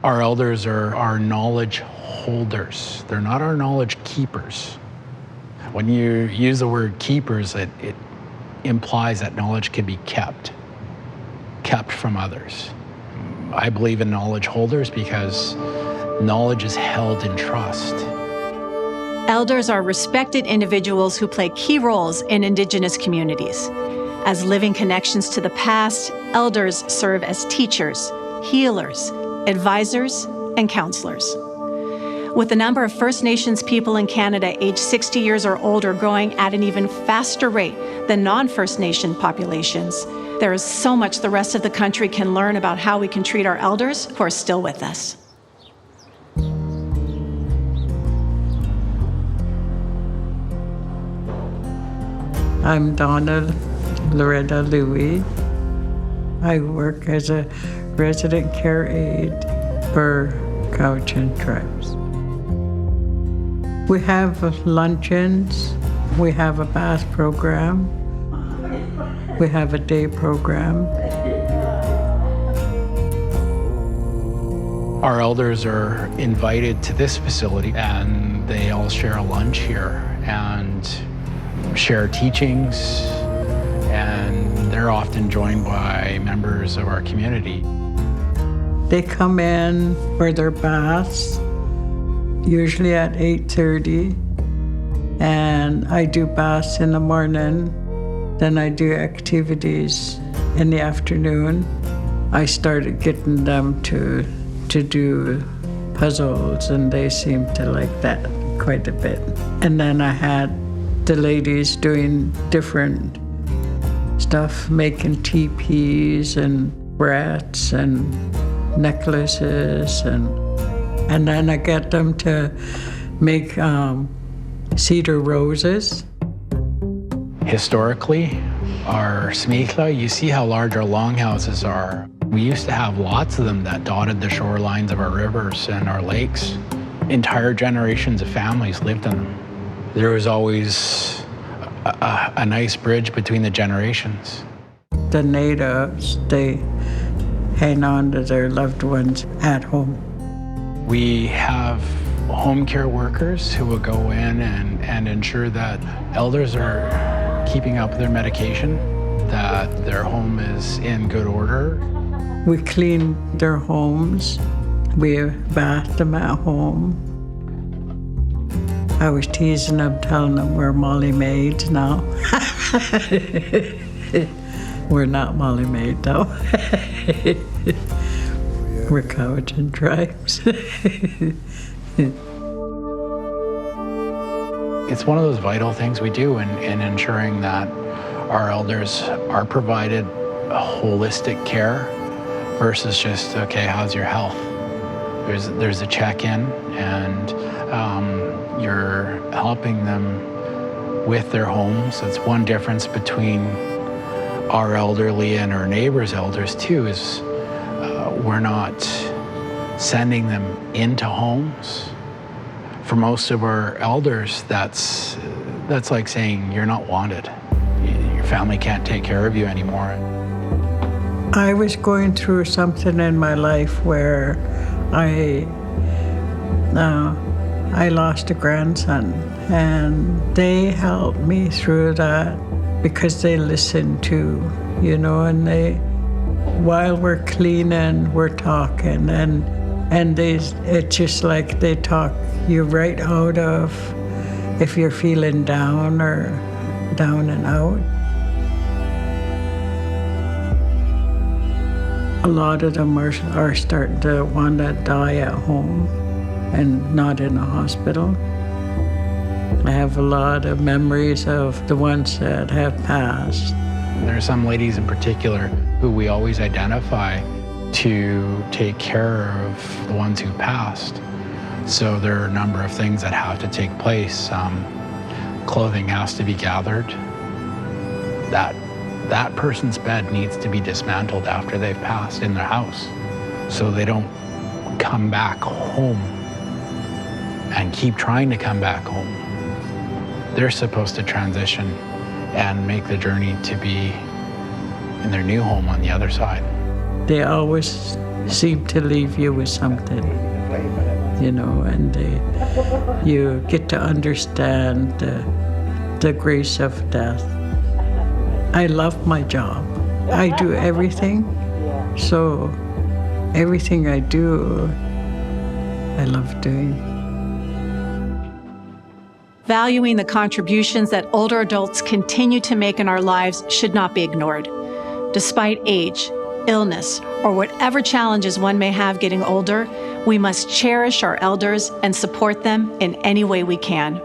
Our elders are our knowledge holders. They're not our knowledge keepers. When you use the word keepers, it implies that knowledge can be kept from others. I believe in knowledge holders because knowledge is held in trust. Elders are respected individuals who play key roles in Indigenous communities. As living connections to the past, elders serve as teachers, healers, advisors, and counselors. With the number of First Nations people in Canada aged 60 years or older growing at an even faster rate than non-First Nation populations, there is so much the rest of the country can learn about how we can treat our elders who are still with us. I'm Donna Loretta Louie. I work as a resident care aide for Cowichan Tribes. We have luncheons, we have a bath program, we have a day program. Our elders are invited to this facility and they all share a lunch here and share teachings, and they're often joined by members of our community. They come in for their baths, usually at 8:30, and I do baths in the morning, then I do activities in the afternoon. I started getting them to do puzzles, and they seem to like that quite a bit. And then I had the ladies doing different stuff, making teepees and brats and necklaces, and then I get them to make cedar roses. Historically, our smichla, you see how large our longhouses are. We used to have lots of them that dotted the shorelines of our rivers and our lakes. Entire generations of families lived in them. There was always a nice bridge between the generations. The natives, they hang on to their loved ones at home. We have home care workers who will go in and ensure that elders are keeping up with their medication, that their home is in good order. We clean their homes. We bath them at home. I was teasing them, telling them we're Molly maids now. We're not Molly maid though. We're Cowichan Tribes. It's one of those vital things we do in ensuring that our elders are provided a holistic care versus just, okay, how's your health? There's a check-in, and you're helping them with their homes. That's one difference between our elderly and our neighbors' elders too, is we're not sending them into homes. For most of our elders, that's like saying you're not wanted. Your family can't take care of you anymore. I was going through something in my life where I lost a grandson, and they helped me through that because they listened to, and they, while we're cleaning, we're talking, and it's just like they talk you right out of if you're feeling down or down and out. A lot of them are starting to want to die at home and not in a hospital. I have a lot of memories of the ones that have passed. There are some ladies in particular who we always identify to take care of the ones who passed. So there are a number of things that have to take place. Clothing has to be gathered. That person's bed needs to be dismantled after they've passed in their house, so they don't come back home and keep trying to come back home. They're supposed to transition and make the journey to be in their new home on the other side. They always seem to leave you with something, you know, and you get to understand the grace of death. I love my job. I do everything, so everything I do, I love doing. Valuing the contributions that older adults continue to make in our lives should not be ignored. Despite age, illness, or whatever challenges one may have getting older, we must cherish our elders and support them in any way we can.